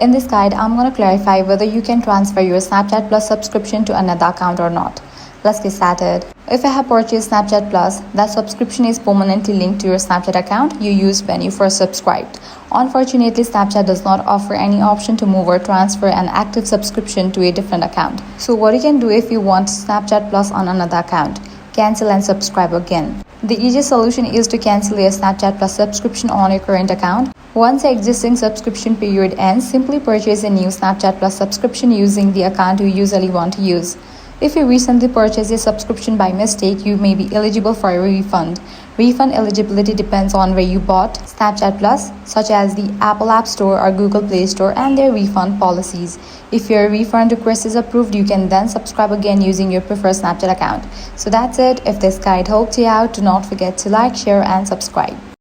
In this guide, I'm going to clarify whether you can transfer your Snapchat Plus subscription to another account or not. Let's get started. If you have purchased Snapchat Plus, that subscription is permanently linked to your Snapchat account you used when you first subscribed. Unfortunately, Snapchat does not offer any option to move or transfer an active subscription to a different account. So what you can do if you want Snapchat Plus on another account? Cancel and subscribe again. The easiest solution is to cancel your Snapchat Plus subscription on your current account. Once the existing subscription period ends, simply purchase a new Snapchat Plus subscription using the account you usually want to use. If you recently purchased a subscription by mistake, you may be eligible for a refund. Refund eligibility depends on where you bought Snapchat Plus, such as the Apple App Store or Google Play Store, and their refund policies. If your refund request is approved, you can then subscribe again using your preferred Snapchat account. So that's it. If this guide helped you out, do not forget to like, share, and subscribe.